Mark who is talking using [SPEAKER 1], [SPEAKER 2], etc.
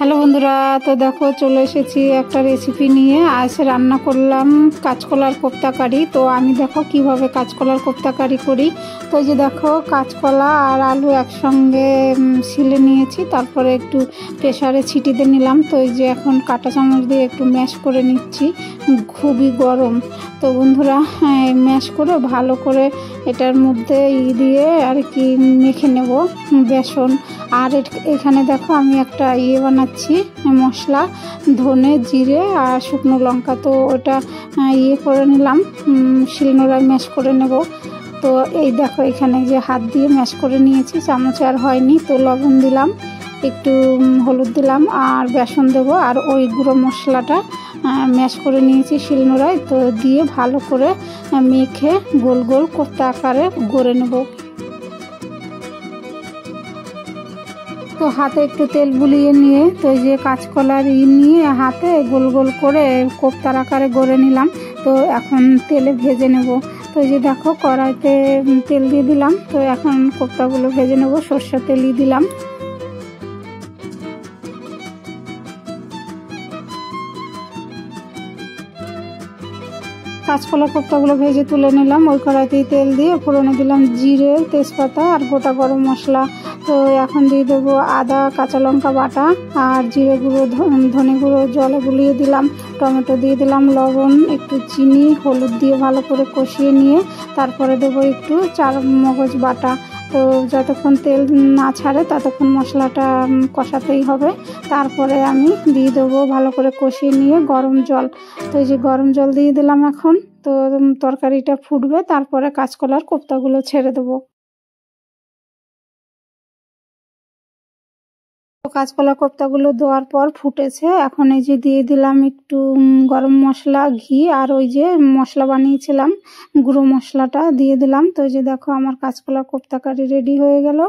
[SPEAKER 1] Hello বন্ধুরা, তো দেখো চলে এসেছি একটা রেসিপি নিয়ে। আজ রান্না করলাম কাঁচকলার কোপ্তা কারি। তো আমি দেখো কিভাবে কাঁচকলার কোপ্তা কারি করি। তো এই যে দেখো কাঁচকলা আর আলু একসঙ্গে ছিলে নিয়েছি, তারপরে একটু প্রেসারে ছিটিয়ে নিলাম। তো এই যে এখন কাঁটা চামচ দিয়ে একটু ম্যাশ করে নিচ্ছি। খুবই গরম তো বন্ধুরা, ম্যাশ করে ভালো করে এটার মধ্যে দিয়ে আর কি মেখে নেব বেসন। আর এখানে দেখো আমি একটা বানাচ্ছি মশলা, ধনে জিরে আর শুকনো লঙ্কা। তো ওটা করে নিলাম, শিলনোড়ায় ম্যাশ করে নেব। তো এই দেখো এখানে যে হাত দিয়ে ম্যাশ করে নিয়েছি, চামচে আর হয়নি। তো লবণ দিলাম, একটু হলুদ দিলাম আর বেসন দেবো। আর ওই গুঁড়ো মশলাটা ম্যাশ করে নিয়েছি শিলনোড়ায়, তো দিয়ে ভালো করে মেখে গোল গোল কোপ্তা আকারে গড়ে নেব। তো হাতে একটু তেল বুলিয়ে নিয়ে তো এই যে কাঁচকলার নিয়ে হাতে গোল গোল করে কোপ্তার আকারে গড়ে নিলাম। তো এখন তেলে ভেজে নেব। তো এই যে দেখো কড়াইতে তেল দিয়ে দিলাম। তো এখন কোপ্তাগুলো ভেজে নেব, সরষের তেলই দিলাম। কাঁচকলা কোপ্তাগুলো ভেজে তুলে নিলাম। ওই কড়াইতেই তেল দিয়ে ফোড়নে দিলাম জিরে, তেজপাতা আর গোটা গরম মশলা। তো এখন দিয়ে দেবো আদা, কাঁচা লঙ্কা বাটা আর জিরে গুঁড়ো, ধনে গুঁড়ো জলে গুলিয়ে দিলাম। টমেটো দিয়ে দিলাম, লবণ, একটু চিনি, হলুদ দিয়ে ভালো করে কষিয়ে নিয়ে তারপরে দেবো একটু চার মগজ বাটা। তো যতক্ষণ তেল না ছাড়ে ততক্ষণ মশলাটা কষাতেই হবে। তারপরে আমি দিয়ে দেবো ভালো করে কষিয়ে নিয়ে গরম জল। তো এই যে গরম জল দিয়ে দিলাম এখন। তো তরকারিটা ফুটবে, তারপরে কাঁচকলার কোপ্তাগুলো ছেড়ে দেবো। তো কাঁচকলা কোপ্তাগুলো দেওয়ার পর ফুটেছে। এখন এই যে দিয়ে দিলাম একটু গরম মশলা, ঘি আর ওই যে মশলা বানিয়েছিলাম গুঁড়ো মশলাটা দিয়ে দিলাম। তো এই যে দেখো আমার কাঁচকলা কোপ্তা কারি রেডি হয়ে গেল।